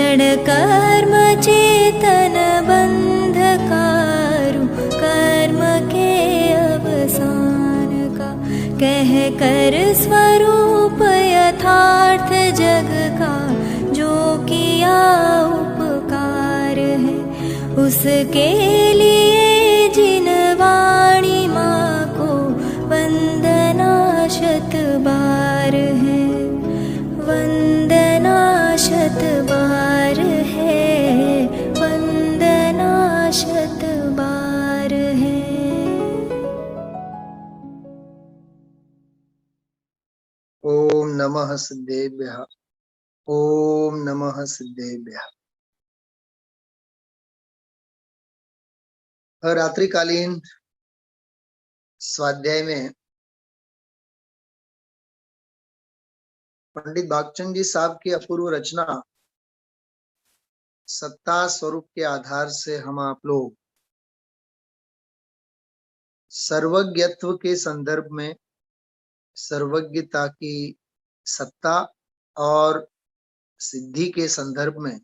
क्षण कर्म चेतन बंधकारु, कर्म के अवसान का कह कर स्वरूप यथार्थ जग का, जो किया उपकार है उसके लिए जिन वाणी माँ को वंदना शत बार है, वंदना शत बार है, वंदना शत बार है। ओम नमः सिद्धेभ्यः, ओम नमः सिद्धेभ्यः। रात्रिकालीन स्वाध्याय में पंडित भागचंद जी साहब की अपूर्व रचना सत्ता स्वरूप के आधार से हम आप लोग सर्वज्ञत्व के संदर्भ में सर्वज्ञता की सत्ता और सिद्धि के संदर्भ में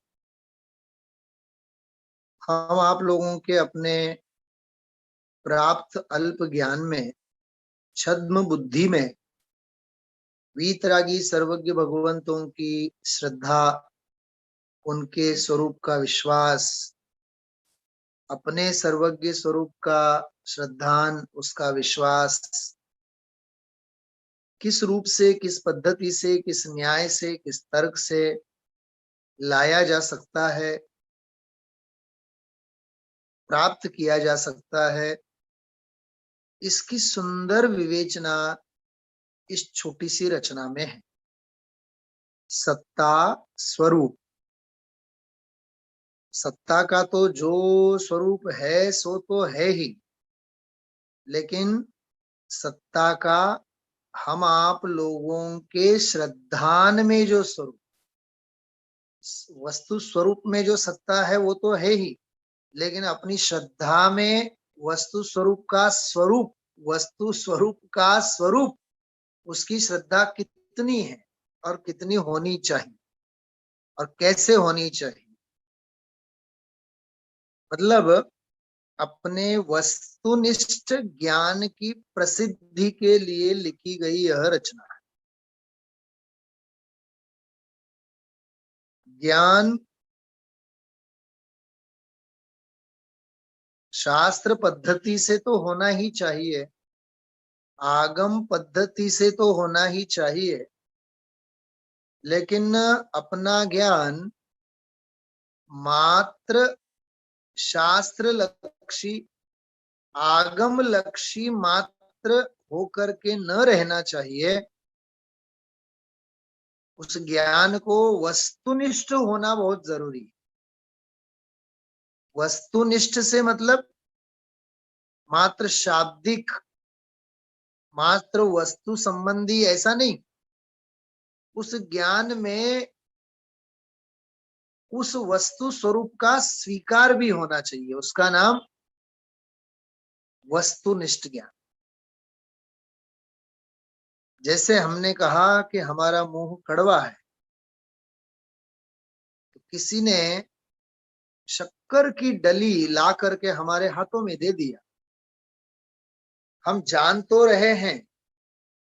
हम आप लोगों के अपने प्राप्त अल्प ज्ञान में, छद्म बुद्धि में वीतरागी सर्वज्ञ भगवंतों की श्रद्धा, उनके स्वरूप का विश्वास, अपने सर्वज्ञ स्वरूप का श्रद्धान, उसका विश्वास किस रूप से, किस पद्धति से, किस न्याय से, किस तर्क से लाया जा सकता है, प्राप्त किया जा सकता है, इसकी सुंदर विवेचना इस छोटी सी रचना में है। सत्ता स्वरूप, सत्ता का तो जो स्वरूप है सो तो है ही, लेकिन सत्ता का हम आप लोगों के श्रद्धान में जो स्वरूप, वस्तु स्वरूप में जो सत्ता है वो तो है ही, लेकिन अपनी श्रद्धा में वस्तु स्वरूप का स्वरूप, वस्तु स्वरूप का स्वरूप, उसकी श्रद्धा कितनी है और कितनी होनी चाहिए और कैसे होनी चाहिए, मतलब अपने वस्तुनिष्ठ ज्ञान की प्रसिद्धि के लिए लिखी गई यह रचना है। ज्ञान शास्त्र पद्धति से तो होना ही चाहिए, आगम पद्धति से तो होना ही चाहिए, लेकिन अपना ज्ञान मात्र शास्त्र लक्षी, आगम लक्षी मात्र होकर के न रहना चाहिए। उस ज्ञान को वस्तुनिष्ठ होना बहुत जरूरी है। वस्तुनिष्ठ से मतलब मात्र शाब्दिक, मात्र वस्तु संबंधी ऐसा नहीं। उस ज्ञान में उस वस्तु स्वरूप का स्वीकार भी होना चाहिए, उसका नाम वस्तुनिष्ठ ज्ञान। जैसे हमने कहा कि हमारा मुंह कड़वा है, तो किसी ने शक्कर की डली ला करके हमारे हाथों में दे दिया, हम जान तो रहे हैं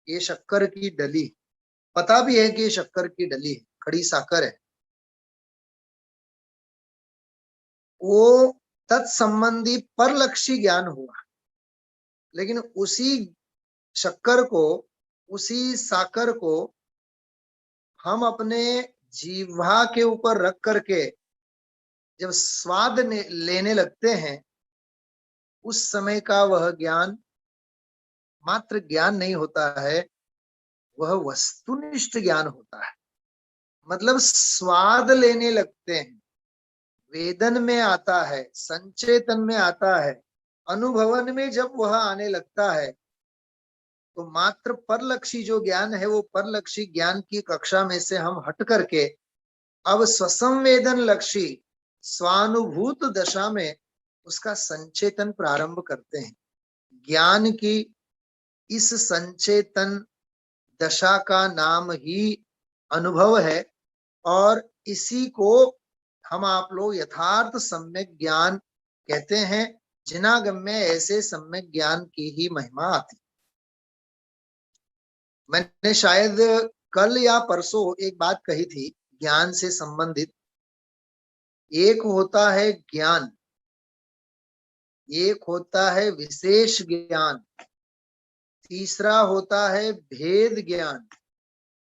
ये शक्कर की डली, पता भी है कि ये शक्कर की डली है, खड़ी साकर है, वो तत्संबंधी परलक्षी ज्ञान हुआ, लेकिन उसी शक्कर को, उसी साकर को हम अपने जीवा के ऊपर रख करके जब स्वाद लेने लगते हैं, उस समय का वह ज्ञान मात्र ज्ञान नहीं होता है, वह वस्तुनिष्ठ ज्ञान होता है। मतलब स्वाद लेने लगते हैं, वेदन में आता है, संचेतन में आता है, अनुभवन में जब वह आने लगता है, तो मात्र परलक्षी जो ज्ञान है वो परलक्षी ज्ञान की कक्षा में से हम हट करके अब स्वसंवेदन लक्षी स्वानुभूत दशा में उसका संचेतन प्रारंभ करते हैं। ज्ञान की इस संचेतन दशा का नाम ही अनुभव है, और इसी को हम आप लोग यथार्थ सम्यक ज्ञान कहते हैं। जिनागम में ऐसे सम्यक ज्ञान की ही महिमा आती। मैंने शायद कल या परसों एक बात कही थी ज्ञान से संबंधित। एक होता है ज्ञान, एक होता है विशेष ज्ञान, तीसरा होता है भेद ज्ञान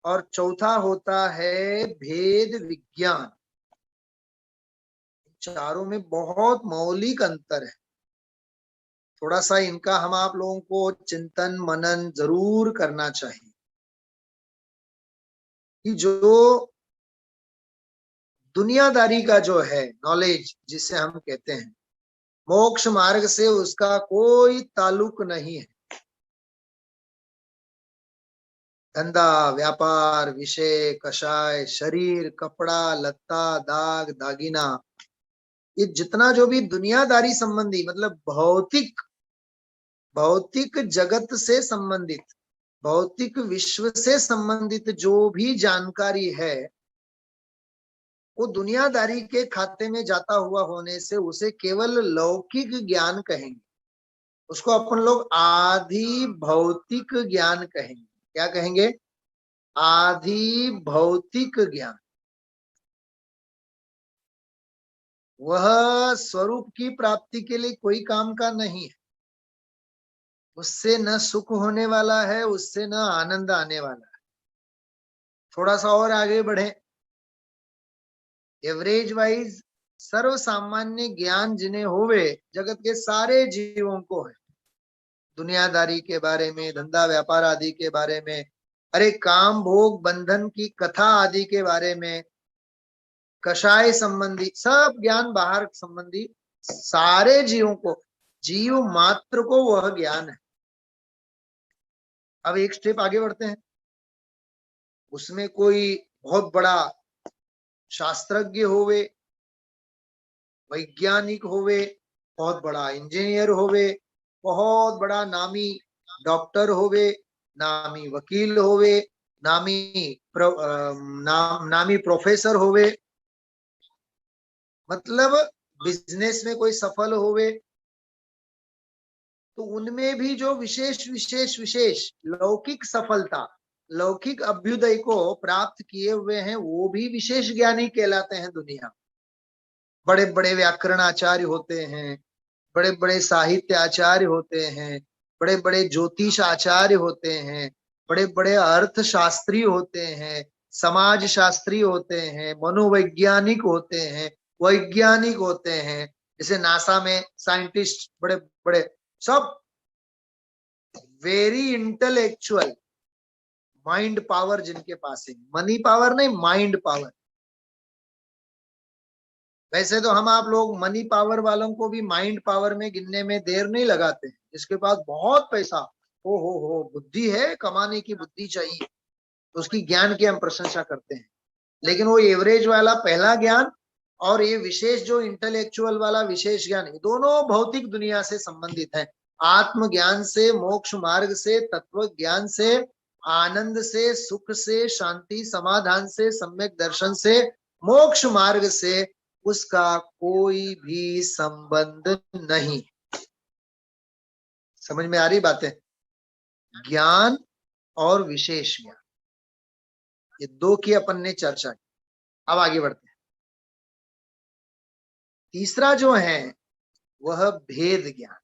और चौथा होता है भेद विज्ञान। चारों में बहुत मौलिक अंतर है। थोड़ा सा इनका हम आप लोगों को चिंतन मनन जरूर करना चाहिए कि जो दुनियादारी का जो है नॉलेज जिसे हम कहते हैं, मोक्ष मार्ग से उसका कोई ताल्लुक नहीं है। धंधा व्यापार विषय कषाय शरीर कपड़ा लत्ता दाग दागिना, ये जितना जो भी दुनियादारी संबंधी मतलब भौतिक भौतिक जगत से संबंधित भौतिक विश्व से संबंधित जो भी जानकारी है वो दुनियादारी के खाते में जाता हुआ होने से उसे केवल लौकिक ज्ञान कहेंगे। उसको अपन लोग आधि भौतिक ज्ञान कहेंगे। क्या कहेंगे? आधि भौतिक ज्ञान। वह स्वरूप की प्राप्ति के लिए कोई काम का नहीं है। उससे न सुख होने वाला है, उससे न आनंद आने वाला है। थोड़ा सा और आगे बढ़े। एवरेज वाइज सर्व सामान्य ज्ञान जिन्हें होवे जगत के सारे जीवों को है, दुनियादारी के बारे में धंधा व्यापार आदि के बारे में, अरे काम भोग बंधन की कथा आदि के बारे में, कषाय संबंधी सब ज्ञान बाहर संबंधी सारे जीवों को, जीव मात्र को वह ज्ञान है। अब एक स्टेप आगे बढ़ते हैं। उसमें कोई बहुत बड़ा शास्त्रज्ञ होवे, वैज्ञानिक होवे, बहुत बड़ा इंजीनियर होवे, बहुत बड़ा नामी डॉक्टर होवे, नामी वकील होवे, नामी प्रोफेसर होवे, मतलब बिजनेस में कोई सफल होवे, तो उनमें भी जो विशेष विशेष विशेष लौकिक सफलता लौकिक अभ्युदय को प्राप्त किए हुए हैं वो भी विशेष ज्ञानी कहलाते हैं। दुनिया बड़े बड़े व्याकरण आचार्य होते हैं, बड़े बड़े साहित्य आचार्य होते हैं, बड़े बड़े ज्योतिष आचार्य होते हैं, बड़े बड़े अर्थशास्त्री होते हैं, समाज शास्त्री होते हैं, मनोवैज्ञानिक होते हैं, वैज्ञानिक होते हैं, जैसे नासा में साइंटिस्ट बड़े बड़े सब वेरी इंटेलेक्चुअल माइंड पावर जिनके पास है, मनी पावर नहीं माइंड पावर। वैसे तो हम आप लोग मनी पावर वालों को भी माइंड पावर में गिनने में देर नहीं लगाते हैं। जिसके पास बहुत पैसा हो बुद्धि है, कमाने की बुद्धि चाहिए, तो उसकी ज्ञान की हम प्रशंसा करते हैं। लेकिन वो एवरेज वाला पहला ज्ञान और ये विशेष जो इंटेलेक्चुअल वाला विशेष ज्ञान, दोनों भौतिक दुनिया से संबंधित है। आत्म ज्ञान से, मोक्ष मार्ग से, तत्व ज्ञान से, आनंद से, सुख से, शांति समाधान से, सम्यक दर्शन से, मोक्ष मार्ग से उसका कोई भी संबंध नहीं। समझ में आ रही बातें? ज्ञान और विशेष ज्ञान, ये दो की अपन ने चर्चा की। अब आगे बढ़ते हैं। तीसरा जो है वह भेद ज्ञान।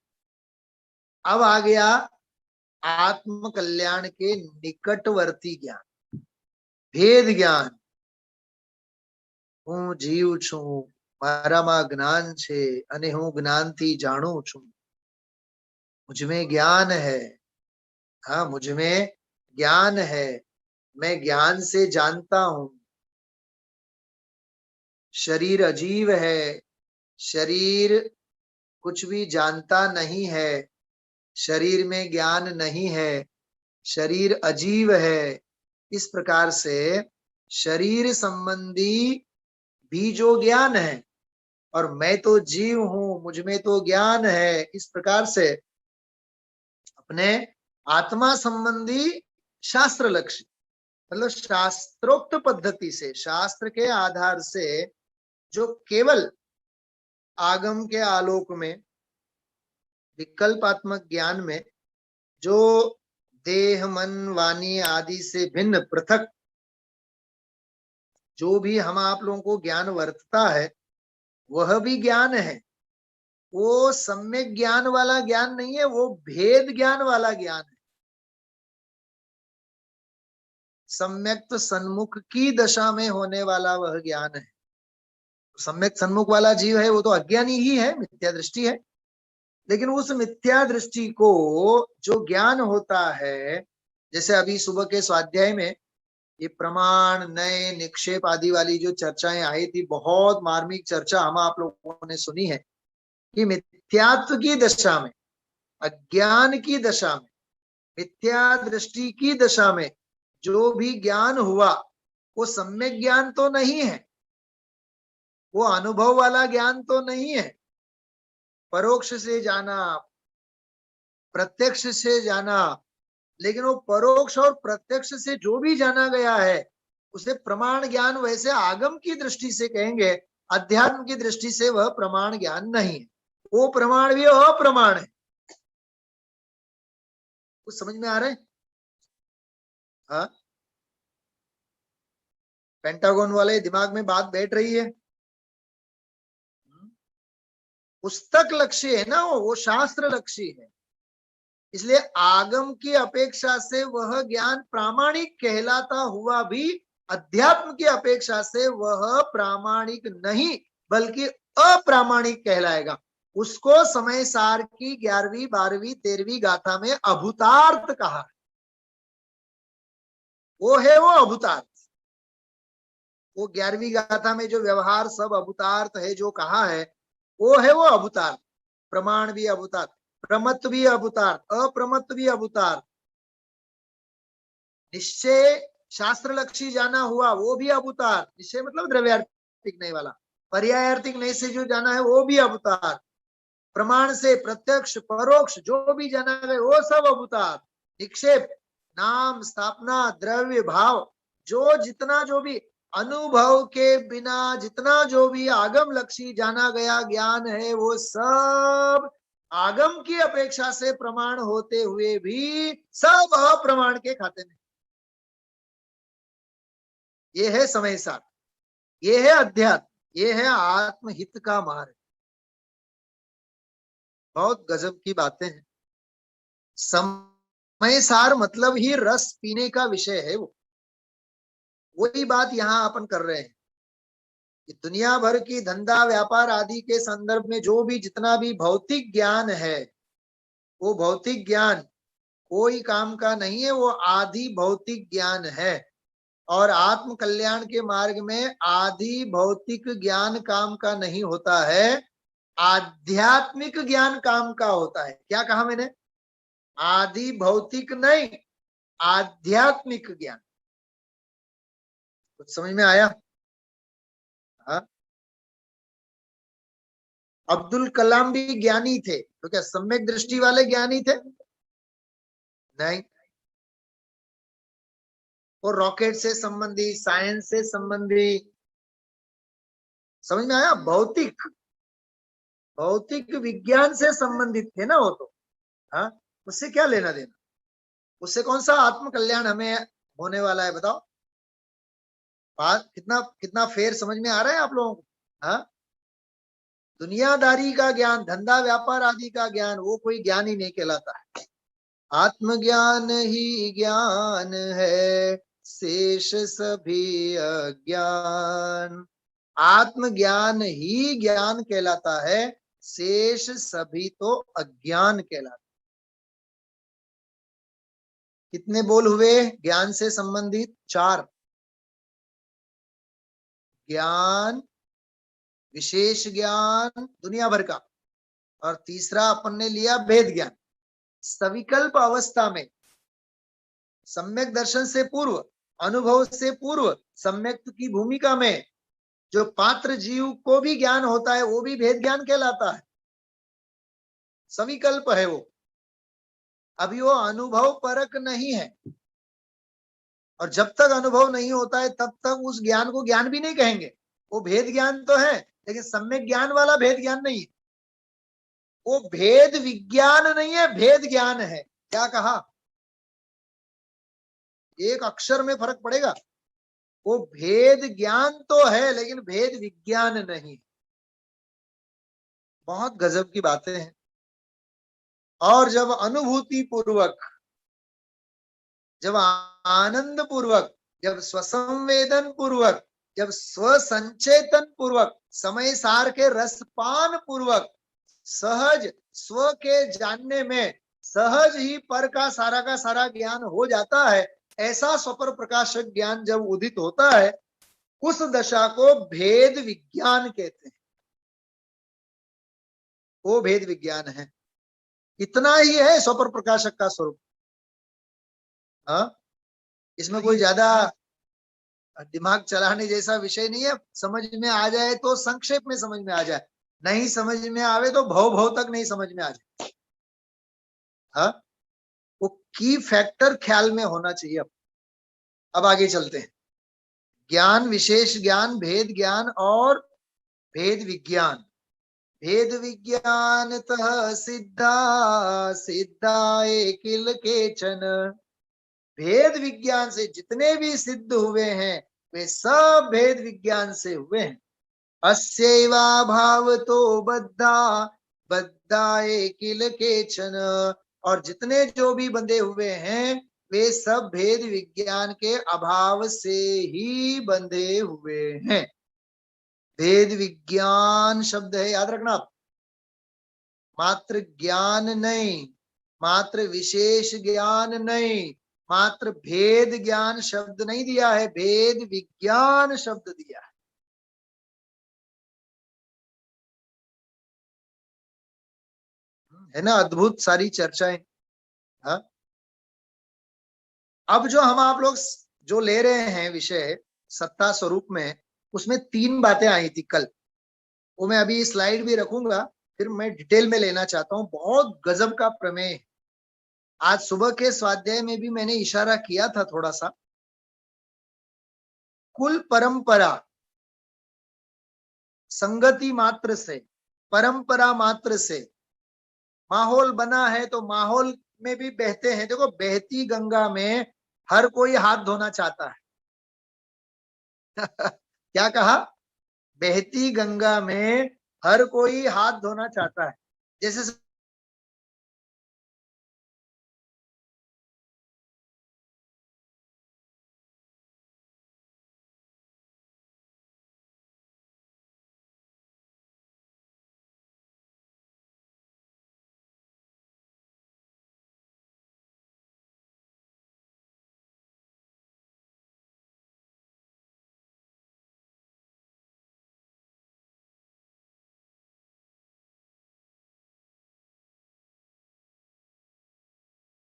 अब आ गया आत्म कल्याण के निकटवर्ती ज्ञान, भेद ज्ञान। હું જીવ છું, મારામાં જ્ઞાન છે અને હું જ્ઞાનથી જાણું છું। मुझमें ज्ञान है, हाँ मुझमें ज्ञान है, मैं ज्ञान से जानता हूं। शरीर अजीब है, शरीर कुछ भी जानता नहीं है, शरीर में ज्ञान नहीं है, शरीर अजीब है। इस प्रकार से शरीर संबंधी भी जो ज्ञान है और मैं तो जीव हूं, मुझमें तो ज्ञान है, इस प्रकार से अपने आत्मा संबंधी शास्त्र लक्ष्य मतलब शास्त्रोक्त पद्धति से, शास्त्र के आधार से जो केवल आगम के आलोक में, विकल्पात्मक ज्ञान में, जो देह मन वाणी आदि से भिन्न पृथक जो भी हम आप लोगों को ज्ञान वर्तता है, वह भी ज्ञान है। वो सम्यक ज्ञान वाला ज्ञान नहीं है, वो भेद ज्ञान वाला ज्ञान है। सम्यक तो सन्मुख की दशा में होने वाला वह ज्ञान है। सम्यक सन्मुख वाला जीव है वो तो अज्ञानी ही है, मिथ्या दृष्टि है। लेकिन उस मिथ्या दृष्टि को जो ज्ञान होता है, जैसे अभी सुबह के स्वाध्याय में ये प्रमाण नए निक्षेप आदि वाली जो चर्चाएं आई थी, बहुत मार्मिक चर्चा हम आप लोगों ने सुनी है कि मिथ्यात्व की दशा में, अज्ञान की दशा में, मिथ्या दृष्टि की दशा में जो भी ज्ञान हुआ वो सम्यक ज्ञान तो नहीं है, वो अनुभव वाला ज्ञान तो नहीं है। परोक्ष से जाना, प्रत्यक्ष से जाना, लेकिन वो परोक्ष और प्रत्यक्ष से जो भी जाना गया है उसे प्रमाण ज्ञान वैसे आगम की दृष्टि से कहेंगे, अध्यात्म की दृष्टि से वह प्रमाण ज्ञान नहीं है। वो प्रमाण भी अप्रमाण है। कुछ समझ में आ रहा है? हाँ, पेंटागन वाले दिमाग में बात बैठ रही है। पुस्तक लक्ष्य है ना, वो शास्त्र लक्ष्य है। इसलिए आगम की अपेक्षा से वह ज्ञान प्रामाणिक कहलाता हुआ भी अध्यात्म की अपेक्षा से वह प्रामाणिक नहीं बल्कि अप्रामाणिक कहलाएगा। उसको समय सार की 11वीं 12वीं 13वीं गाथा में अभूतार्थ कहा। वो है वो अभूतार्थ। वो 11वीं गाथा में जो व्यवहार सब अभूतार्थ है जो कहा है, वो है वो अभूतार्थ। प्रमाण भी अभूतार्थ, प्रमत्त भी अभूतार्थ, अप्रमत्त भी अभूतार्थ। निश्चय शास्त्र लक्षी जाना हुआ वो भी अभूतार्थ। निश्चय मतलब द्रव्यार्थिक नहीं वाला, पर्यायार्थिक नहीं से जो जाना है वो भी अभूतार्थ। प्रमाण से प्रत्यक्ष परोक्ष जो भी जाना है वो सब अभूतार्थ। निक्षेप, नाम, स्थापना, द्रव्य, भाव, जो जितना जो भी अनुभव के बिना जितना जो भी आगम लक्षी जाना गया ज्ञान है वो सब आगम की अपेक्षा से प्रमाण होते हुए भी सब अप्रमाण के खाते में। ये है समय सार, ये है अध्यात्म, ये है आत्महित का मार्ग। बहुत गजब की बातें हैं। समय सार मतलब ही रस पीने का विषय है। वो वही बात यहां अपन कर रहे हैं कि दुनिया भर की धंधा व्यापार आदि के संदर्भ में जो भी जितना भी भौतिक ज्ञान है, वो भौतिक ज्ञान कोई काम का नहीं है, वो आदि भौतिक ज्ञान है। और आत्म कल्याण के मार्ग में आदि भौतिक ज्ञान काम का नहीं होता है, आध्यात्मिक ज्ञान काम का होता है। क्या कहा मैंने? आदि भौतिक नहीं, आध्यात्मिक ज्ञान। कुछ समझ में आया? हाँ, अब्दुल कलाम भी ज्ञानी थे, तो क्या सम्यक दृष्टि वाले ज्ञानी थे? नहीं। वो रॉकेट से संबंधी, साइंस से संबंधी, समझ में आया? भौतिक भौतिक विज्ञान से संबंधित थे ना वो तो। हाँ, उससे क्या लेना देना? उससे कौन सा आत्म कल्याण हमें होने वाला है बताओ? बात कितना कितना फेर समझ में आ रहा है आप लोगों को? हाँ, दुनियादारी का ज्ञान, धंधा व्यापार आदि का ज्ञान वो कोई ज्ञान ही नहीं कहलाता है। आत्मज्ञान ही ज्ञान है, शेष सभी अज्ञान। आत्मज्ञान ही ज्ञान कहलाता है, शेष सभी तो अज्ञान कहलाता। कितने बोल हुए ज्ञान से संबंधित? 4। ज्ञान, विशेष ज्ञान दुनिया भर का, और तीसरा अपन ने लिया भेद ज्ञान। सविकल्प अवस्था में, सम्यक दर्शन से पूर्व, अनुभव से पूर्व, सम्यक की भूमिका में जो पात्र जीव को भी ज्ञान होता है वो भी भेद ज्ञान कहलाता है। सविकल्प है वो, अभी वो अनुभव परक नहीं है। और जब तक अनुभव नहीं होता है तब तक उस ज्ञान को ज्ञान भी नहीं कहेंगे, वो भेद ज्ञान तो है, लेकिन सम्यक ज्ञान वाला भेद ज्ञान नहीं है। वो भेद विज्ञान नहीं है, भेद ज्ञान है। क्या कहा? एक अक्षर में फर्क पड़ेगा। वो भेद ज्ञान तो है, लेकिन भेद विज्ञान नहीं। बहुत गजब की बातें हैं। और जब अनुभूति पूर्वक, जब आनंद पूर्वक, जब स्वसंवेदन पूर्वक, जब स्वसंचेतन पूर्वक, समय सार के रसपान पूर्वक, सहज स्व के जानने में सहज ही पर का सारा ज्ञान हो जाता है, ऐसा स्वपर प्रकाशक ज्ञान जब उदित होता है, उस दशा को भेद विज्ञान कहते हैं। वो भेद विज्ञान है। इतना ही है स्वपर प्रकाशक का स्वरूप। हाँ, इसमें कोई ज्यादा दिमाग चलाने जैसा विषय नहीं है। समझ में आ जाए तो संक्षेप में समझ में आ जाए, नहीं समझ में आवे तो भव भव तक नहीं समझ में आ जाए। हाँ, वो की फैक्टर ख्याल में होना चाहिए। अब आगे चलते हैं। ज्ञान, विशेष ज्ञान, भेद ज्ञान और भेद विज्ञान। भेद विज्ञान तः सिद्धा सिद्धाए किल केचन। भेद विज्ञान से जितने भी सिद्ध हुए हैं वे सब भेद विज्ञान से हुए हैं। अस्यैवा भाव तो बद्धा बद्धाए किल केचन। और जितने जो भी बंधे हुए हैं वे सब भेद विज्ञान के अभाव से ही बंधे हुए हैं। भेद विज्ञान शब्द है, याद रखना आप। मात्र ज्ञान नहीं, मात्र विशेष ज्ञान नहीं, मात्र भेद ज्ञान शब्द नहीं दिया है, भेद विज्ञान शब्द दिया है ना। अद्भुत सारी चर्चाएं। हाँ, अब जो हम आप लोग जो ले रहे हैं विषय सत्ता स्वरूप में, उसमें 3 बातें आई थी कल। वो मैं अभी स्लाइड भी रखूंगा, फिर मैं डिटेल में लेना चाहता हूं। बहुत गजब का प्रमेय। आज सुबह के स्वाध्याय में भी मैंने इशारा किया था थोड़ा सा। कुल परंपरा संगति मात्र से, परंपरा मात्र से माहौल बना है, तो माहौल में भी बहते हैं। देखो, बहती गंगा में हर कोई हाथ धोना चाहता है। क्या कहा? बहती गंगा में हर कोई हाथ धोना चाहता है। जैसे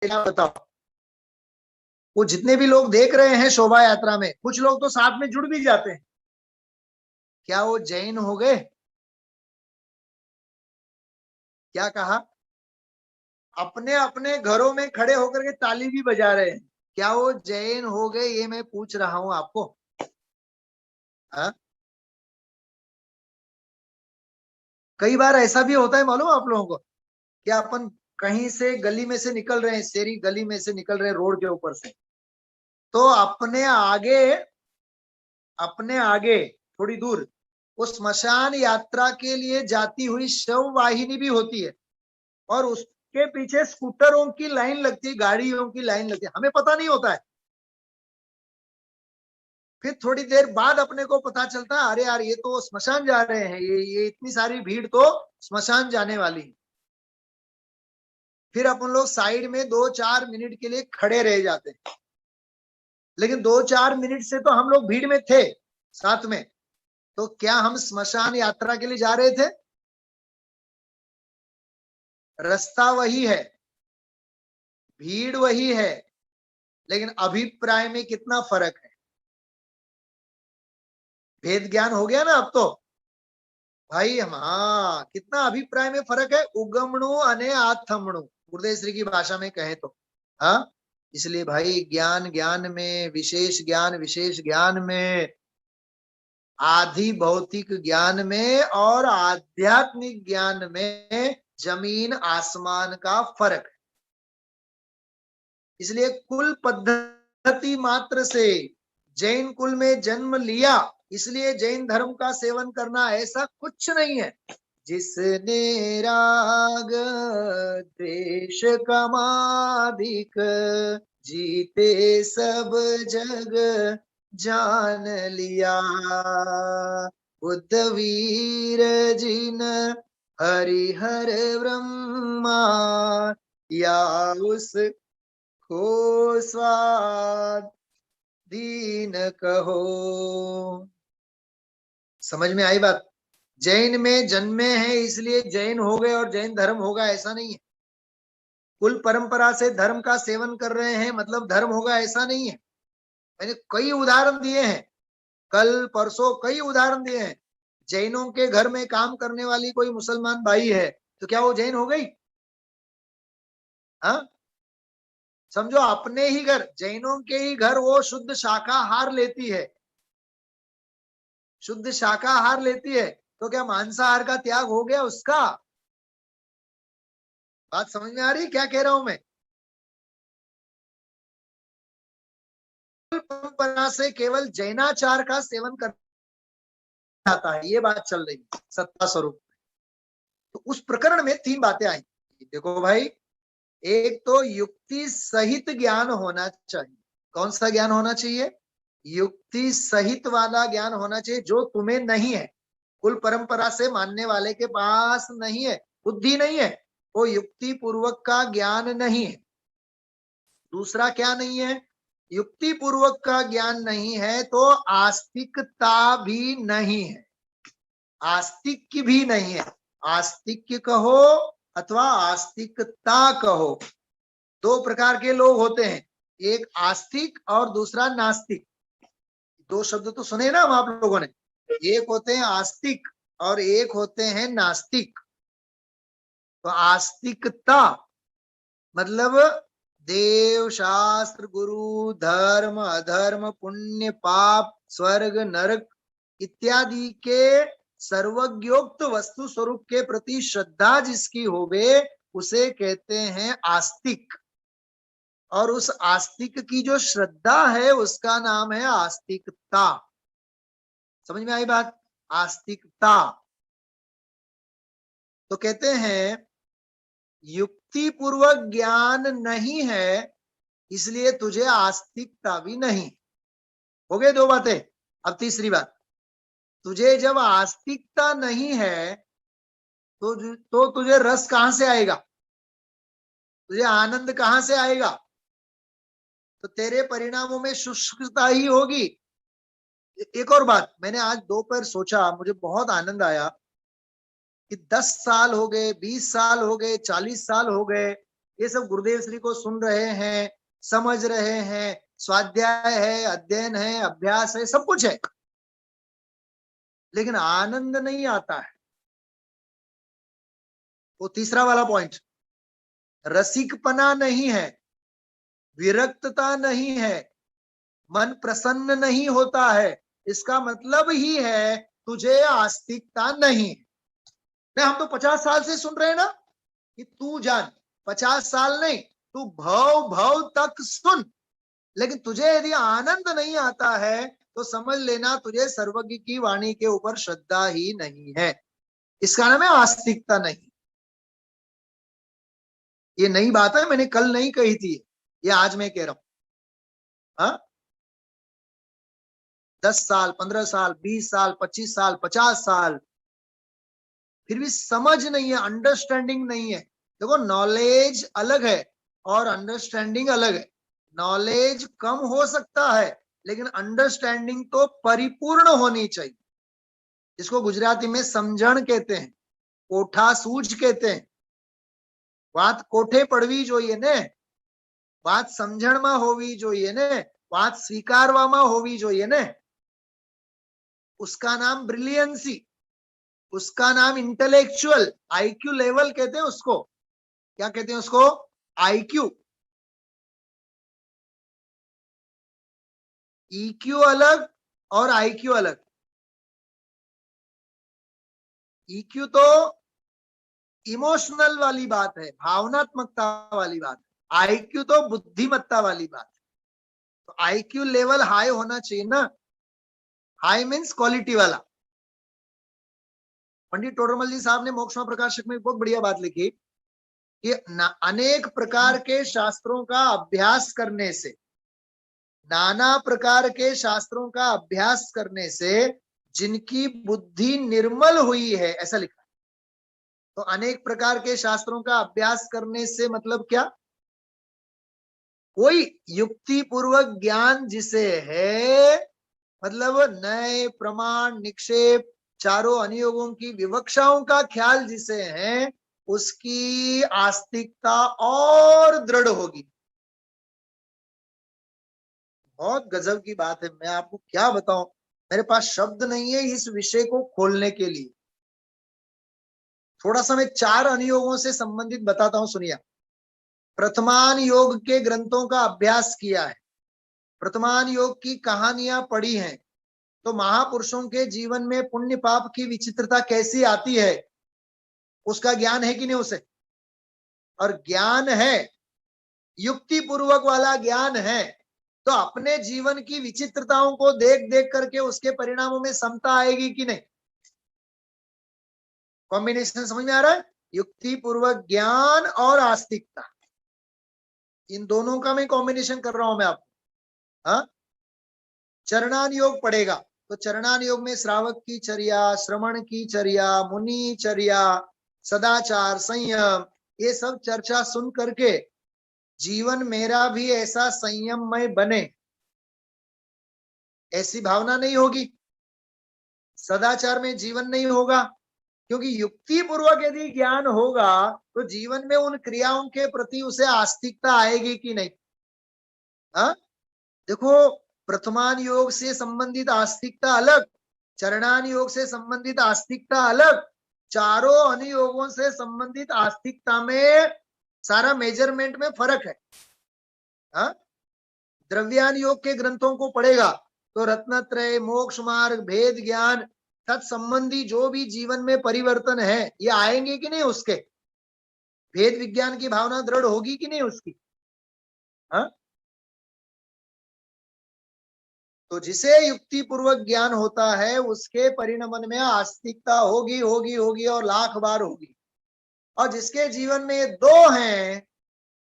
बताओ, वो जितने भी लोग देख रहे हैं शोभा यात्रा में, कुछ लोग तो साथ में जुड़ भी जाते हैं। क्या वो जैन हो गए? क्या कहा? अपने अपने घरों में खड़े होकर के ताली भी बजा रहे हैं। क्या वो जैन हो गए? ये मैं पूछ रहा हूं आपको। हा? कई बार ऐसा भी होता है, मालूम आप लोगों को, कि अपन कहीं से गली में से निकल रहे हैं, शेरी गली में से निकल रहे हैं रोड के ऊपर से, तो अपने आगे थोड़ी दूर वो स्मशान यात्रा के लिए जाती हुई शव वाहिनी भी होती है, और उसके पीछे स्कूटरों की लाइन लगती है, गाड़ियों की लाइन लगती है। हमें पता नहीं होता है। फिर थोड़ी देर बाद अपने को पता चलता है, अरे यार ये तो स्मशान जा रहे हैं, ये इतनी सारी भीड़ तो स्मशान जाने वाली है। फिर अपन लोग साइड में 2-4 मिनट के लिए खड़े रह जाते हैं। लेकिन 2-4 मिनट से तो हम लोग भीड़ में थे साथ में। तो क्या हम स्मशान यात्रा के लिए जा रहे थे? रास्ता वही है, भीड़ वही है, लेकिन अभिप्राय में कितना फर्क है। भेद ज्ञान हो गया ना अब तो भाई। हम, हाँ, कितना अभिप्राय में फर्क है। उगमणु अने आथमणु, गुरुदेव श्री की भाषा में कहे तो। हाँ, इसलिए भाई ज्ञान ज्ञान में, विशेष ज्ञान विशेष ज्ञान में आधि भौतिक ज्ञान में और आध्यात्मिक ज्ञान में जमीन आसमान का फर्क है। इसलिए कुल पद्धति मात्र से जैन कुल में जन्म लिया, इसलिए जैन धर्म का सेवन करना, ऐसा कुछ नहीं है। जिसने राग द्वेष कमादिक, जीते सब जग जान लिया। बुद्ध वीर जिन हरिहर ब्रह्मा, या उस को स्वाधीन कहो। समझ में आई बात? जैन में जन्मे हैं इसलिए जैन हो गए और जैन धर्म होगा, ऐसा नहीं है। कुल परंपरा से धर्म का सेवन कर रहे हैं मतलब धर्म होगा, ऐसा नहीं है। मैंने कई उदाहरण दिए हैं, कल परसों कई उदाहरण दिए हैं। जैनों के घर में काम करने वाली कोई मुसलमान बाई है तो क्या वो जैन हो गई? हाँ, समझो अपने ही घर, जैनों के ही घर वो शुद्ध शाकाहार लेती है, शुद्ध शाकाहार लेती है, तो क्या मांसाहार का त्याग हो गया उसका? बात समझ में आ रही क्या कह रहा हूं मैं? परंपरा से केवल जैनाचार का सेवन कर जाता है, ये बात चल रही है सत्ता स्वरूप। तो उस प्रकरण में तीन बातें आई। देखो भाई, एक तो युक्ति सहित ज्ञान होना चाहिए। कौन सा ज्ञान होना चाहिए? युक्ति सहित वाला ज्ञान होना चाहिए, जो तुम्हें नहीं है, कुल परंपरा से मानने वाले के पास नहीं है, बुद्धि नहीं है, वो युक्ति पूर्वक का ज्ञान नहीं है। दूसरा क्या नहीं है? युक्ति पूर्वक का ज्ञान नहीं है तो आस्तिकता भी नहीं है, आस्तिक भी नहीं है। आस्तिक कहो अथवा आस्तिकता कहो, दो प्रकार के लोग होते हैं, एक आस्तिक और दूसरा नास्तिक। दो शब्द तो सुने ना आप लोगों ने, एक होते हैं आस्तिक और एक होते हैं नास्तिक। तो आस्तिकता मतलब देव शास्त्र गुरु धर्म अधर्म पुण्य पाप स्वर्ग नरक इत्यादि के सर्वज्ञोक्त वस्तु स्वरूप के प्रति श्रद्धा जिसकी होवे उसे कहते हैं आस्तिक। और उस आस्तिक की जो श्रद्धा है उसका नाम है आस्तिकता। समझ में आई बात? आस्तिकता। तो कहते हैं युक्ति पूर्वक ज्ञान नहीं है इसलिए तुझे आस्तिकता भी नहीं। हो गए दो बातें। अब तीसरी बात, तुझे जब आस्तिकता नहीं है तो तुझे रस कहां से आएगा? तुझे आनंद कहां से आएगा? तो तेरे परिणामों में शुष्कता ही होगी। एक और बात मैंने आज दोपहर सोचा, मुझे बहुत आनंद आया कि 10 साल हो गए, 20 साल हो गए, 40 साल हो गए, ये सब गुरुदेव श्री को सुन रहे हैं, समझ रहे हैं, स्वाध्याय है, अध्ययन है, अभ्यास है, सब कुछ है, लेकिन आनंद नहीं आता है। वो तीसरा वाला पॉइंट, रसिकपना नहीं है, विरक्तता नहीं है, मन प्रसन्न नहीं होता है, इसका मतलब ही है तुझे आस्तिकता नहीं। नहीं, हम तो 50 साल से सुन रहे हैं ना कि तू जान, 50 साल नहीं, तू भव भव तक सुन, लेकिन तुझे यदि आनंद नहीं आता है तो समझ लेना तुझे सर्वज्ञ की वाणी के ऊपर श्रद्धा ही नहीं है। इसका नाम है आस्तिकता नहीं। ये नई बात है, मैंने कल नहीं कही थी, ये आज मैं कह रहा हूं। हाँ, 10 साल 15 साल 20 साल 25 साल 50 साल फिर भी समझ नहीं है, अंडरस्टैंडिंग नहीं है। देखो, नॉलेज अलग है और अंडरस्टैंडिंग अलग है। नॉलेज कम हो सकता है लेकिन अंडरस्टैंडिंग तो परिपूर्ण होनी चाहिए, जिसको गुजराती में समझण कहते हैं, कोठा सूझ कहते हैं। बात कोठे पड़वी જોઈએ ને, बात समझणમાં હોવી જોઈએ ને, बात स्वीकारવામાં હોવી જોઈએ ને। उसका नाम ब्रिलियंसी, उसका नाम इंटेलेक्चुअल, आईक्यू लेवल कहते हैं उसको। क्या कहते हैं उसको? आईक्यू। ईक्यू अलग और आईक्यू अलग। ईक्यू तो इमोशनल वाली बात है, भावनात्मकता वाली बात है। आईक्यू तो बुद्धिमत्ता वाली बात है। तो आईक्यू लेवल हाई होना चाहिए ना, हाई मीन्स क्वालिटी वाला। पंडित टोडरमल जी साहब ने मोक्षमा प्रकाशक में बहुत बढ़िया बात लिखी कि अनेक प्रकार के शास्त्रों का अभ्यास करने से, नाना प्रकार के शास्त्रों का अभ्यास करने से जिनकी बुद्धि निर्मल हुई है, ऐसा लिखा। तो अनेक प्रकार के शास्त्रों का अभ्यास करने से मतलब क्या? कोई युक्ति पूर्वक ज्ञान जिसे है, मतलब नए प्रमाण निक्षेप चारों अनुयोगों की विवक्षाओं का ख्याल जिसे है, उसकी आस्तिकता और दृढ़ होगी। बहुत गजब की बात है, मैं आपको क्या बताऊं, मेरे पास शब्द नहीं है इस विषय को खोलने के लिए। थोड़ा सा मैं 4 अनुयोगों से संबंधित बताता हूं, सुनिए। प्रथमान योग के ग्रंथों का अभ्यास किया है, प्रथमान योग की कहानियां पढ़ी हैं, तो महापुरुषों के जीवन में पुण्य पाप की विचित्रता कैसी आती है उसका ज्ञान है कि नहीं उसे? और ज्ञान है, युक्ति पूर्वक वाला ज्ञान है, तो अपने जीवन की विचित्रताओं को देख देख करके उसके परिणामों में समता आएगी कि नहीं? कॉम्बिनेशन समझ में आ रहा है? युक्ति पूर्वक ज्ञान और आस्तिकता, इन दोनों का मैं कॉम्बिनेशन कर रहा हूं मैं आपको। हाँ, चरणान योग पड़ेगा, तो चरणान योग में श्रावक की चर्या, श्रवण की चर्या, मुनि चर्या, सदाचार, संयम, ये सब चर्चा सुन करके जीवन मेरा भी ऐसा संयममय बने, ऐसी भावना नहीं होगी। सदाचार में जीवन नहीं होगा, क्योंकि युक्ति पूर्वक यदि ज्ञान होगा तो जीवन में उन क्रियाओं के प्रति उसे आस्तिकता आएगी कि नहीं? हाँ, देखो, प्रथमान योग से संबंधित आस्तिकता अलग, चरणान योग से संबंधित आस्तिकता अलग, चारों अनुयोगों से संबंधित आस्तिकता में सारा मेजरमेंट में फर्क है। हाँ, द्रव्यान योग के ग्रंथों को पढ़ेगा तो रत्नत्रय, मोक्ष मार्ग, भेद ज्ञान, तत्संबंधी जो भी जीवन में परिवर्तन है ये आएंगे कि नहीं उसके? भेद विज्ञान की भावना दृढ़ होगी कि नहीं उसकी? हाँ, तो जिसे युक्ति पूर्वक ज्ञान होता है उसके परिणमन में आस्तिकता होगी होगी होगी और लाख बार होगी। और जिसके जीवन में ये दो हैं,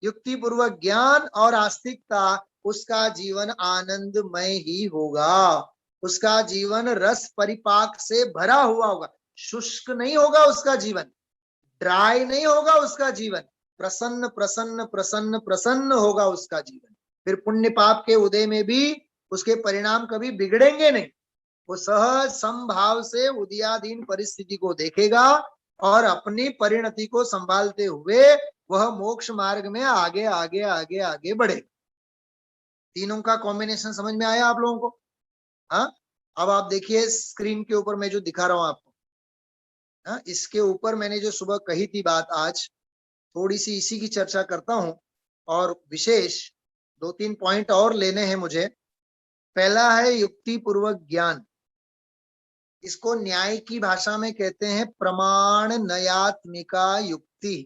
युक्ति पूर्वक ज्ञान और आस्तिकता, उसका जीवन आनंदमय ही होगा, उसका जीवन रस परिपाक से भरा हुआ होगा, शुष्क नहीं होगा उसका जीवन, ड्राई नहीं होगा उसका जीवन, प्रसन्न प्रसन्न प्रसन्न प्रसन्न होगा उसका जीवन। फिर पुण्य पाप के उदय में भी उसके परिणाम कभी बिगड़ेंगे नहीं, वो सहज समभाव से उदयाधीन परिस्थिति को देखेगा और अपनी परिणति को संभालते हुए वह मोक्ष मार्ग में आगे आगे आगे आगे बढ़े। तीनों का कॉम्बिनेशन समझ में आया आप लोगों को? हाँ, अब आप देखिए स्क्रीन के ऊपर मैं जो दिखा रहा हूं आपको, हाँ, इसके ऊपर मैंने जो सुबह कही थी बात, आज थोड़ी सी इसी की चर्चा करता हूं और विशेष 2-3 पॉइंट और लेने हैं मुझे। पहला है युक्ति पूर्वक ज्ञान, इसको न्याय की भाषा में कहते हैं प्रमाण नयात्मिका युक्ति।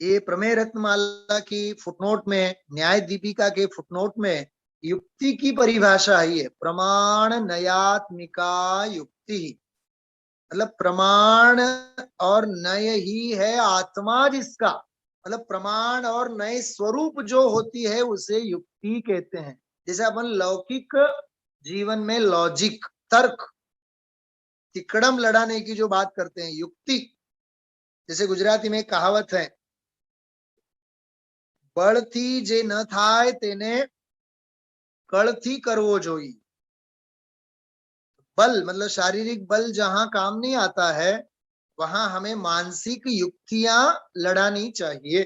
ये प्रमेय रत्नमाला की फुटनोट में, न्याय दीपिका के फुटनोट में युक्ति की परिभाषा है ये, प्रमाण नयात्मिका युक्ति, मतलब प्रमाण और नय ही है आत्मा जिसका, मतलब प्रमाण और नए स्वरूप जो होती है उसे युक्ति कहते हैं। जैसे अपन लौकिक जीवन में लॉजिक, तर्क, तिकड़म लड़ाने की जो बात करते हैं, युक्ति, जैसे गुजराती में कहावत है, बळथी जे न थाय तेने कळथी करवो जोई। बल मतलब शारीरिक बल जहां काम नहीं आता है वहां हमें मानसिक युक्तियां लड़ानी चाहिए।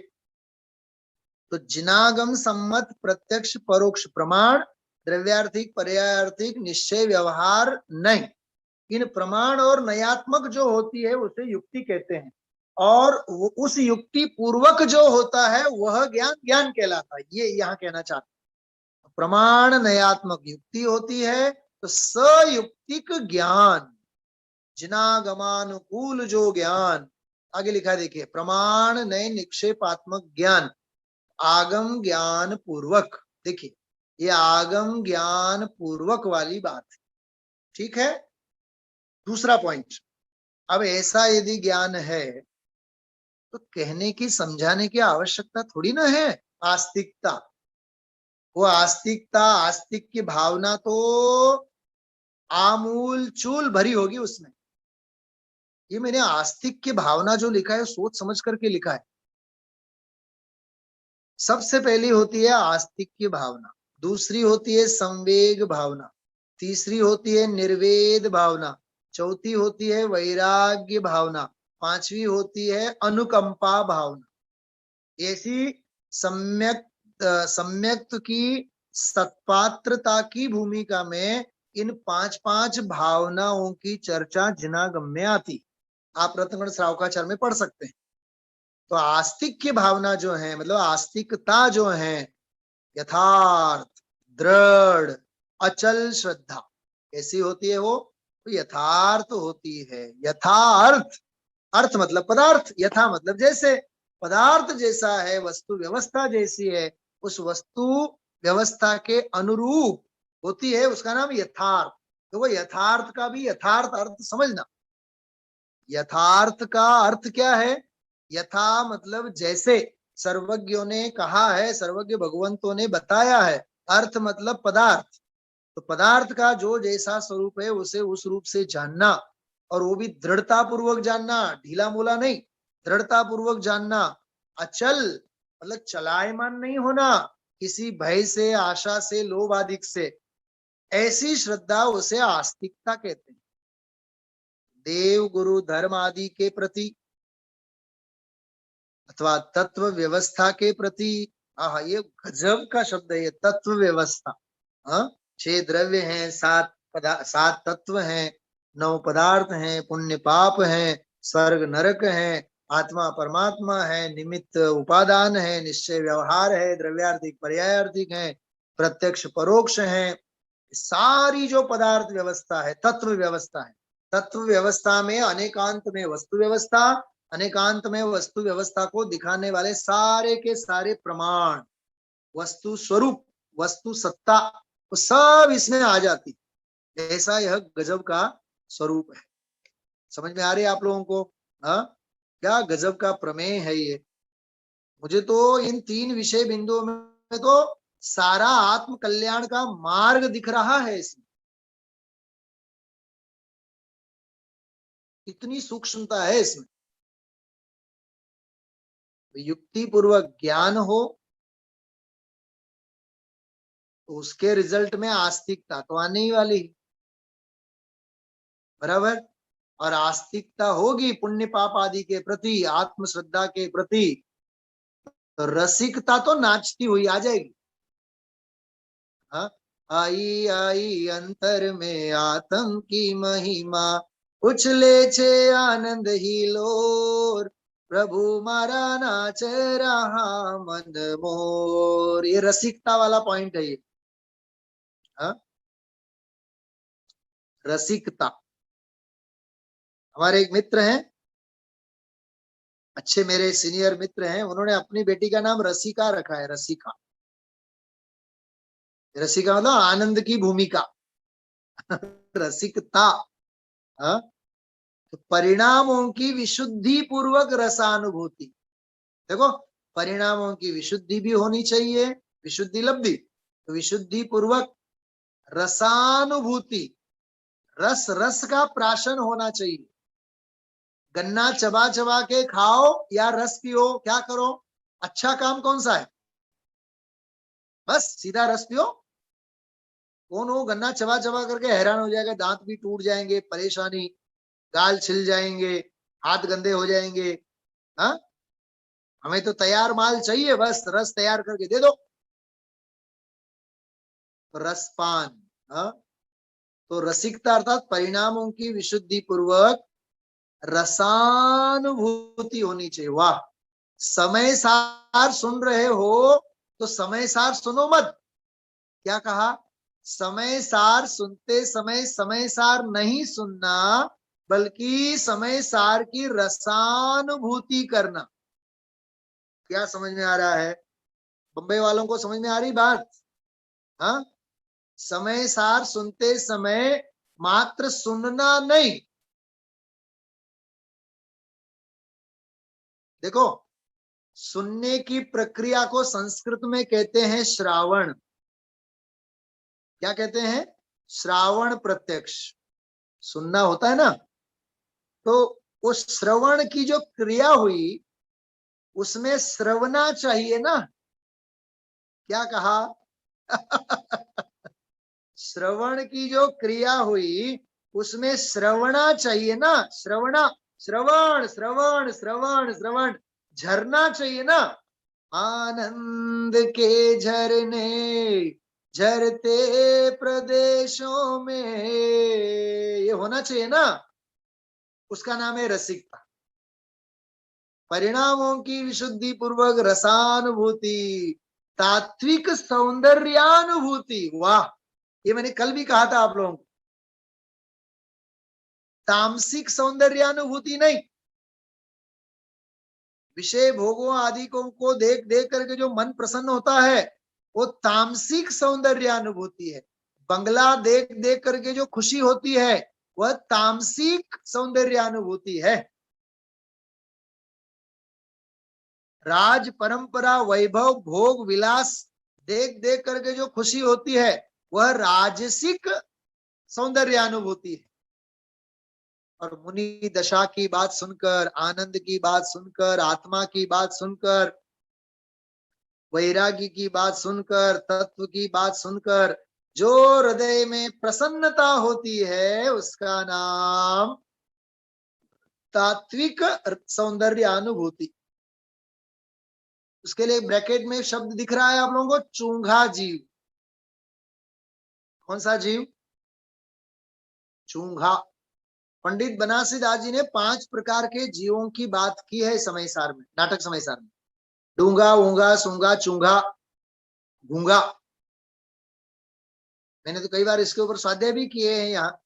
तो जिनागम सम्मत प्रत्यक्ष परोक्ष प्रमाण, द्रव्यार्थिक पर्यायार्थिक निश्चय व्यवहार नहीं, इन प्रमाण और नयात्मक जो होती है उसे युक्ति कहते हैं। और उस युक्ति पूर्वक जो होता है वह ज्ञान ज्ञान कहलाता है, ये यहाँ कहना चाहते हैं। प्रमाण नयात्मक युक्ति होती है तो सयुक्तिक ज्ञान, जिनागमानुकूल जो ज्ञान, आगे लिखा है देखिए, प्रमाण नए निक्षेपात्मक ज्ञान, आगम ज्ञान पूर्वक। देखिए ये आगम ज्ञान पूर्वक वाली बात है, ठीक है। दूसरा पॉइंट, अब ऐसा यदि ज्ञान है तो कहने की समझाने की आवश्यकता थोड़ी ना है। आस्तिकता, वो आस्तिकता, आस्तिक की भावना तो आमूल चूल भरी होगी उसमें। ये मैंने आस्तिक की भावना जो लिखा है सोच समझ करके लिखा है। सबसे पहली होती है आस्तिक की भावना, दूसरी होती है संवेग भावना, तीसरी होती है निर्वेद भावना, चौथी होती है वैराग्य भावना, पांचवी होती है अनुकंपा भावना। ऐसी सम्यक सम्यक्त की सत्पात्रता की भूमिका में इन पांच पांच भावनाओं की चर्चा जिनागम में आती, आप रत्नगण श्रावकाचार्य में पढ़ सकते हैं। तो आस्तिक की भावना जो है, मतलब आस्तिकता जो है, यथार्थ, दृढ़, अचल श्रद्धा, कैसी होती है वो? तो यथार्थ होती है। यथार्थ, अर्थ मतलब पदार्थ, यथा मतलब जैसे, पदार्थ जैसा है, वस्तु व्यवस्था जैसी है, उस वस्तु व्यवस्था के अनुरूप होती है, उसका नाम यथार्थ। तो वो यथार्थ का भी यथार्थ अर्थ समझना। यथार्थ का अर्थ क्या है? यथा मतलब जैसे, सर्वज्ञों ने कहा है, सर्वज्ञ भगवंतों ने बताया है। अर्थ मतलब पदार्थ, तो पदार्थ का जो जैसा स्वरूप है उसे उस रूप से जानना, और वो भी दृढ़ता पूर्वक जानना, ढीला मूला नहीं, दृढ़ता पूर्वक जानना। अचल मतलब चलायमान नहीं होना किसी भय से, आशा से, लोभ आदि से। ऐसी श्रद्धा उसे आस्तिकता कहते हैं। देव गुरु धर्म आदि के प्रति अथवा तत्व व्यवस्था के प्रति, हाँ ये गजब का शब्द है ये, तत्व व्यवस्था। हाँ, 6 द्रव्य हैं, 7 तत्व हैं, 9 पदार्थ हैं, पुण्य पाप हैं, स्वर्ग नरक है, आत्मा परमात्मा है, निमित्त उपादान है, निश्चय व्यवहार है, द्रव्यार्थिक पर्यायार्थिक है, प्रत्यक्ष परोक्ष है। सारी जो पदार्थ व्यवस्था है, तत्व व्यवस्था है। तत्व व्यवस्था में अनेकांत में वस्तु व्यवस्था, अनेकांत में वस्तु व्यवस्था को दिखाने वाले सारे के सारे प्रमाण, वस्तु स्वरूप, वस्तु सत्ता, वो सब इसमें आ जाती। ऐसा यह गजब का स्वरूप है। समझ में आ रही है आप लोगों को? हाँ, क्या गजब का प्रमेय है ये। मुझे तो इन 3 विषय बिंदुओं में तो सारा आत्म कल्याण का मार्ग दिख रहा है इसमें। इतनी सूक्ष्मता है इसमें। युक्ति पूर्वक ज्ञान हो तो उसके रिजल्ट में आस्तिकता तो आने ही वाली, बराबर। और आस्तिकता होगी पुण्य पाप आदि के प्रति, आत्म श्रद्धा के प्रति, तो रसिकता तो नाचती हुई आ जाएगी। हाँ, आई आई अंतर में आत्म की महिमा, उछले छे आनंद ही लोर, प्रभु मारा नाच रहा मन मोर। ये रसिकता वाला पॉइंट है ये। हाँ, रसिकता। हमारे एक मित्र हैं, अच्छे मेरे सीनियर मित्र हैं, उन्होंने अपनी बेटी का नाम रसिका रखा है। रसिका, रसिका मतलब आनंद की भूमिका। रसिकता। हाँ, तो परिणामों की विशुद्धि पूर्वक रसानुभूति। देखो, परिणामों की विशुद्धि भी होनी चाहिए, विशुद्धि लब्धि, तो विशुद्धि पूर्वक रसानुभूति, रस रस का प्राशन होना चाहिए। गन्ना चबा चबा के खाओ या रस पियो, क्या करो? अच्छा काम कौन सा है? बस सीधा रस पियो। कौन हो गन्ना चबा चबा करके हैरान हो जाएगा, दांत भी टूट जाएंगे, परेशानी, गाल छिल जाएंगे, हाथ गंदे हो जाएंगे। हाँ, हमें तो तैयार माल चाहिए, बस रस तैयार करके दे दो, रसपान। हाँ, तो रसिकता अर्थात परिणामों की विशुद्धि पूर्वक रसानुभूति होनी चाहिए। वाह, समय सार सुन रहे हो तो समय सार सुनो मत। क्या कहा? समय सार सुनते समय समय सार नहीं सुनना, बल्कि समय सार की रसानुभूति करना। क्या समझ में आ रहा है? बंबई वालों को समझ में आ रही बात? हाँ, समय सार सुनते समय मात्र सुनना नहीं, देखो सुनने की प्रक्रिया को संस्कृत में कहते हैं श्रावण। क्या कहते हैं? श्रावण प्रत्यक्ष। सुनना होता है ना, तो उस श्रवण की जो क्रिया हुई उसमें श्रवणा चाहिए ना। क्या कहा? श्रवण की जो क्रिया हुई उसमें श्रवणा चाहिए ना। श्रवणा, श्रवण श्रवण श्रवण श्रवण, झरना चाहिए ना। आनंद के झरने झरते प्रदेशों में, ये होना चाहिए ना। उसका नाम है रसिकता। परिणामों की विशुद्धि पूर्वक रसानुभूति, तात्विक सौंदर्यानुभूति। वाह, ये मैंने कल भी कहा था आप लोगों को। तामसिक सौंदर्यानुभूति नहीं, विषय भोगों आदि को देख देख करके जो मन प्रसन्न होता है वो तामसिक सौंदर्यानुभूति है। बंगला देख देख करके जो खुशी होती है वह तामसिक सौंदर्यानुभूति है। राज परंपरा वैभव भोग विलास देख देख करके जो खुशी होती है वह राजसिक सौंदर्यानुभूति है। और मुनि दशा की बात सुनकर, आनंद की बात सुनकर, आत्मा की बात सुनकर, वैराग्य की बात सुनकर, तत्व की बात सुनकर जो हृदय में प्रसन्नता होती है उसका नाम तात्विक सौंदर्यानुभूति। उसके लिए ब्रैकेट में शब्द दिख रहा है आप लोगों को, चूंघा जीव। कौन सा जीव? चूंघा। पंडित बनारसी दास जी ने 5 प्रकार के जीवों की बात की है समय सार में, नाटक समय सार में। डूंगा, ऊंगा, सूंगा, चूंगा, गूंगा। मैंने तो कई बार इसके ऊपर स्वाध्याय भी किए हैं यहाँ।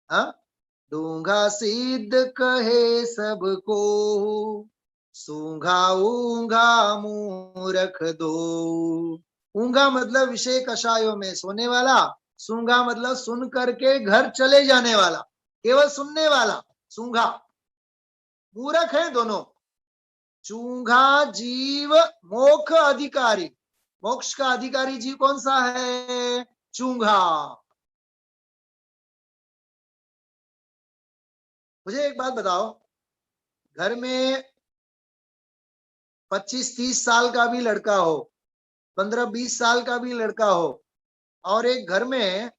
हाँ, डूंगा सिद्ध कहे सबको, सूंघा ऊंघा मूरख दो। ऊंघा मतलब विषय कषायों में सोने वाला, सूंघा मतलब सुन करके घर चले जाने वाला, केवल सुनने वाला सूंघा। मूर्ख है दोनों। चूंघा जीव मोक्ष अधिकारी, मोक्ष का अधिकारी जीव कौन सा है? चूंघा। मुझे एक बात बताओ, घर में 25-30 साल का भी लड़का हो, 15-20 साल का भी लड़का हो, और एक घर में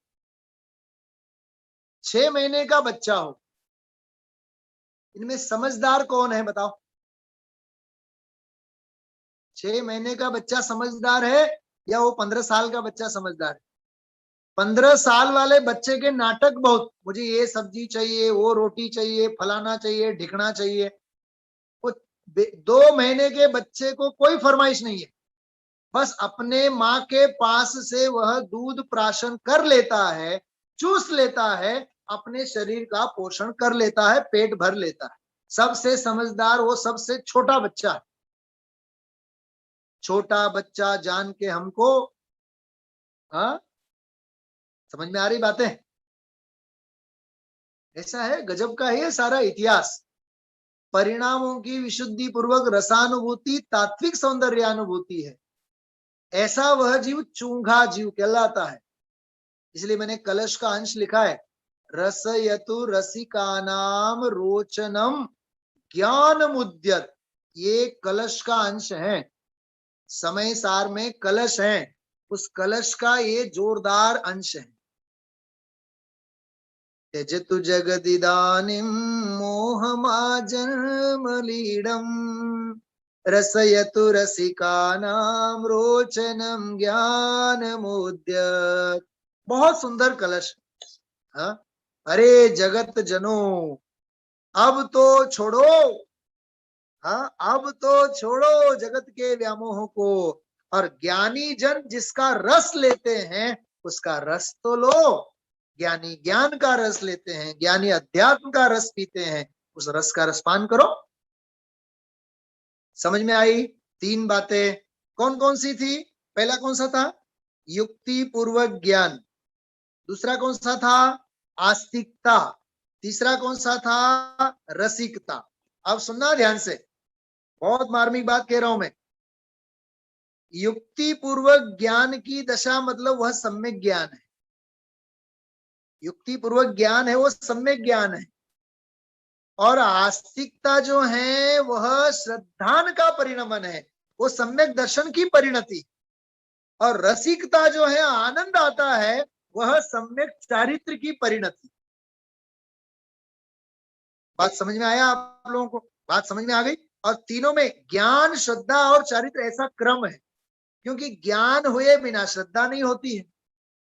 6 महीने का बच्चा हो, इनमें समझदार कौन है बताओ? 6 महीने का बच्चा समझदार है या वो 15 साल का बच्चा समझदार है? 15 साल वाले बच्चे के नाटक बहुत, मुझे ये सब्जी चाहिए, वो रोटी चाहिए, फलाना चाहिए, ढिकना चाहिए। वो 2 महीने के बच्चे को कोई फरमाइश नहीं है, बस अपने माँ के पास से वह दूध प्राशन कर लेता है, चूस लेता है, अपने शरीर का पोषण कर लेता है, पेट भर लेता है। सबसे समझदार वो सबसे छोटा बच्चा है। छोटा बच्चा जान के हमको, हाँ समझ में आ रही बातें? ऐसा है, गजब का है सारा इतिहास। परिणामों की विशुद्धि पूर्वक रसानुभूति तात्विक सौंदर्यानुभूति है। ऐसा वह जीव चूंघा जीव कहलाता है। इसलिए मैंने कलश का अंश लिखा है, रसयतु रसिकानाम रोचनम ज्ञान मुद्यत। ये कलश का अंश है। समय सार में कलश है, उस कलश का ये जोरदार अंश है। त्यजतु जगदिदानीं मोहमाजन्मलीडम्, रसयतु रसिकानां रोचनम ज्ञानमुद्यत। बहुत सुंदर कलश। हाँ, अरे जगत जनों, अब तो छोड़ो। हाँ, अब तो छोड़ो जगत के व्यामोह को, और ज्ञानी जन जिसका रस लेते हैं उसका रस तो लो। ज्ञानी ज्ञान का रस लेते हैं, ज्ञानी अध्यात्म का रस पीते हैं, उस रस का रसपान करो। समझ में आई? 3 बातें कौन कौन सी थी? पहला कौन सा था? युक्ति पूर्वक ज्ञान। दूसरा कौन सा था? आस्तिकता। तीसरा कौन सा था? रसिकता। अब सुनना ध्यान से, बहुत मार्मिक बात कह रहा हूं मैं। युक्ति पूर्वक ज्ञान की दशा मतलब वह सम्यक ज्ञान है। युक्ति पूर्वक ज्ञान है वो सम्यक ज्ञान है। और आस्तिकता जो है वह श्रद्धान का परिणमन है, वो सम्यक दर्शन की परिणति। और रसिकता जो है, आनंद आता है, वह सम्यक चारित्र की परिणति। बात समझ में आया आप लोगों को? बात समझ में आ गई? और तीनों में ज्ञान, श्रद्धा और चारित्र ऐसा क्रम है, क्योंकि ज्ञान हुए बिना श्रद्धा नहीं होती है,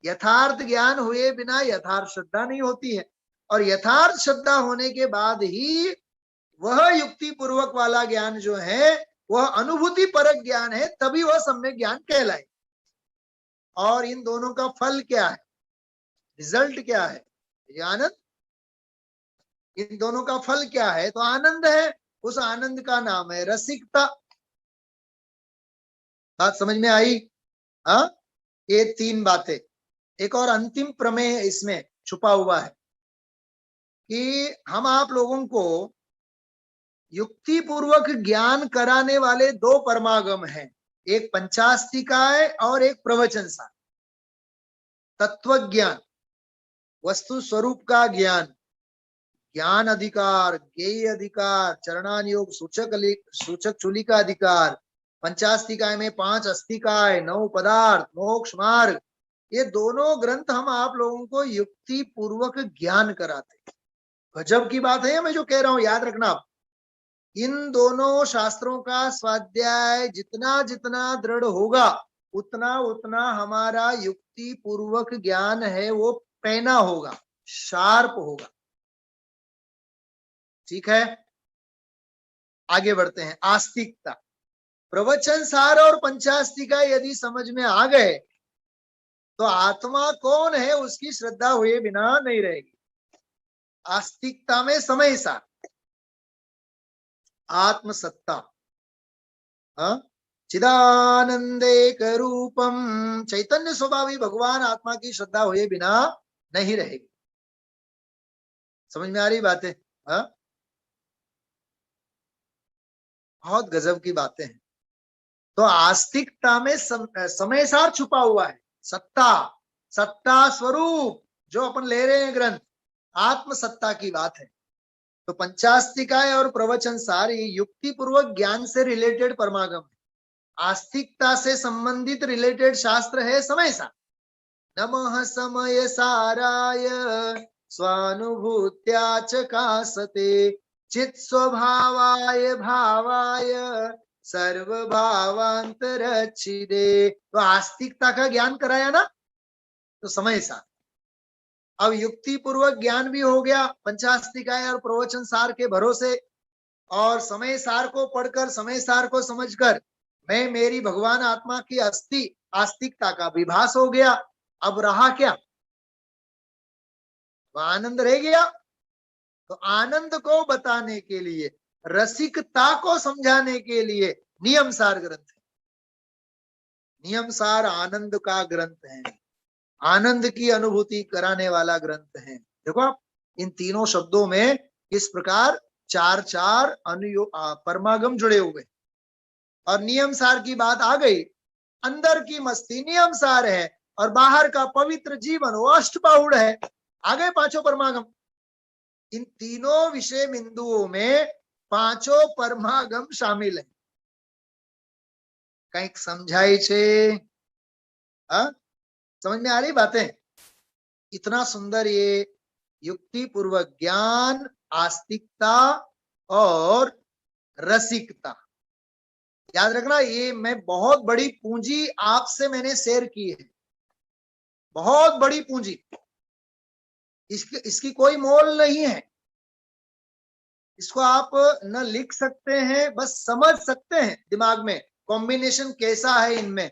यथार्थ ज्ञान हुए बिना यथार्थ श्रद्धा नहीं होती है, और यथार्थ श्रद्धा होने के बाद ही वह युक्ति पूर्वक वाला ज्ञान जो है वह अनुभूति परक ज्ञान है, तभी वह सम्यक ज्ञान कहलाए। और इन दोनों का फल क्या है, रिजल्ट क्या है? ये आनंद। इन दोनों का फल क्या है? तो आनंद है। उस आनंद का नाम है रसिकता। बात समझ में आई? हाँ, ये 3 बातें। एक और अंतिम प्रमेय इसमें छुपा हुआ है कि हम आप लोगों को युक्ति पूर्वक ज्ञान कराने वाले 2 परमागम हैं, एक पंचास्तिकाय और एक प्रवचन सार। तत्व ज्ञान, वस्तु स्वरूप का ज्ञान, ज्ञान अधिकार, ज्ञेय अधिकार, चरणान योग, सूचक चूली का अधिकार, पंचास्तिकाय में 5 अस्तिकाय, 9 पदार्थ, मोक्ष मार्ग, ये दोनों ग्रंथ हम आप लोगों को युक्ति पूर्वक ज्ञान कराते हैं। गजब की बात है मैं जो कह रहा हूं, याद रखना आप। इन दोनों शास्त्रों का स्वाध्याय जितना जितना दृढ़ होगा, उतना उतना हमारा युक्ति पूर्वक ज्ञान है वो पैना होगा, शार्प होगा। ठीक है, आगे बढ़ते हैं। आस्तिकता, प्रवचन सार और पंचास्तिका यदि समझ में आ गए तो आत्मा कौन है उसकी श्रद्धा हुए बिना नहीं रहेगी। आस्तिकता में समय सार, आत्मसत्ता, चिदानंदेक रूपम, चैतन्य स्वभावी भगवान आत्मा की श्रद्धा हुए बिना नहीं रहेगी। समझ में आ रही बातें? बहुत गजब की बातें हैं। तो आस्तिकता में समय सार छुपा हुआ है, सत्ता, सत्ता स्वरूप जो अपन ले रहे हैं ग्रंथ, आत्म सत्ता की बात है। तो पंचास्तिकाय और प्रवचन सार ये युक्ति पूर्वक ज्ञान से रिलेटेड परमागम है। आस्तिकता से संबंधित रिलेटेड शास्त्र है समय सार। नमः समय साराय स्वानुभूत्या चकासते चित स्वभावाय भावाय सर्वभावांतरच्छिदे। तो आस्तिकता का ज्ञान कराया ना, तो समय सार। अब युक्ति पूर्वक ज्ञान भी हो गया पंचास्तिकाय और प्रवचन सार के भरोसे, और समय सार को पढ़कर, समय सार को समझकर मैं मेरी भगवान आत्मा की आस्तिकता का विभास हो गया। अब रहा क्या? आनंद रह गया। तो आनंद को बताने के लिए, रसिकता को समझाने के लिए नियम सार ग्रंथ है। नियम सार आनंद का ग्रंथ है, आनंद की अनुभूति कराने वाला ग्रंथ है। देखो आप, इन तीनों शब्दों में किस प्रकार 4 परमागम जुड़े हुए। और नियम सार की बात आ गई, अंदर की मस्ती नियम सार है और बाहर का पवित्र जीवन वो अष्टबाहुड़ है। आ गए 5 परमागम। इन तीनों विषय बिंदुओं में 5 परमागम शामिल है। कहीं समझाई छे? समझ में आ रही बातें? इतना सुंदर ये युक्ति पूर्वक ज्ञान, आस्तिकता और रसिकता, याद रखना। ये मैं बहुत बड़ी पूंजी आपसे मैंने शेयर की है, बहुत बड़ी पूंजी। इसकी कोई मोल नहीं है। इसको आप न लिख सकते हैं, बस समझ सकते हैं दिमाग में कॉम्बिनेशन कैसा है इनमें।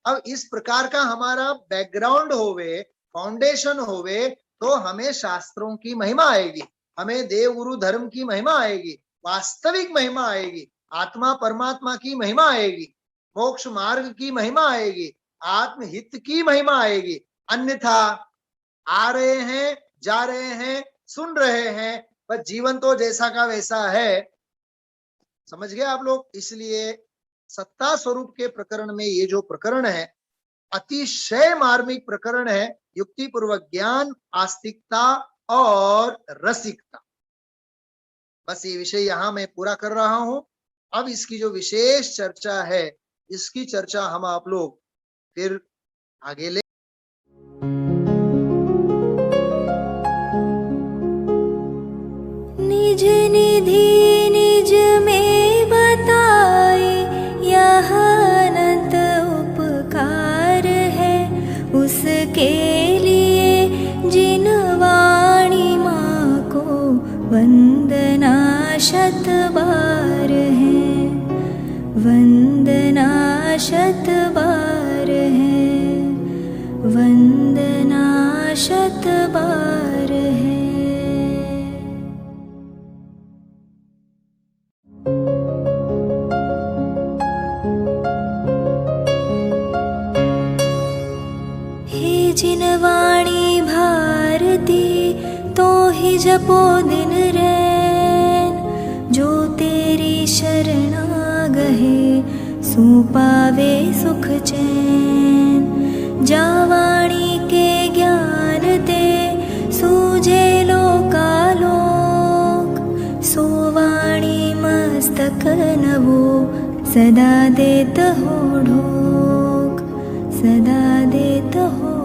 अब इस प्रकार का हमारा बैकग्राउंड होवे फाउंडेशन होवे तो हमें शास्त्रों की महिमा आएगी, हमें देव गुरु धर्म की महिमा आएगी, वास्तविक महिमा आएगी, आत्मा परमात्मा की महिमा आएगी, मोक्ष मार्ग की महिमा आएगी, आत्महित की महिमा आएगी। अन्यथा आ रहे हैं, जा रहे हैं, सुन रहे हैं, बस जीवन तो जैसा का वैसा है। समझ गए आप लोग? इसलिए सत्ता स्वरूप के प्रकरण में ये जो प्रकरण है अतिशय मार्मिक प्रकरण है। युक्ति पूर्वक ज्ञान, आस्तिकता और रसिकता, बस ये विषय यहां मैं पूरा कर रहा हूं। अब इसकी जो विशेष चर्चा है, इसकी चर्चा हम आप लोग फिर आगे ले। निज निधि निज में बताए, यह अनंत उपकार है उसके लिए जिन वाणी माँ को वंदना शत बार है, वंदना शत बार है, वंदना शत बार है। हे जिन वाणी भारती तो ही जपो दिन रैन, जो तेरी शरणा गहे सो पावे सुख चैन। जा वाणी के ज्ञान ते सूझे लोकालोक, सो वाणी मस्तक नवो सदा देत हो ढोक, सदा देत हो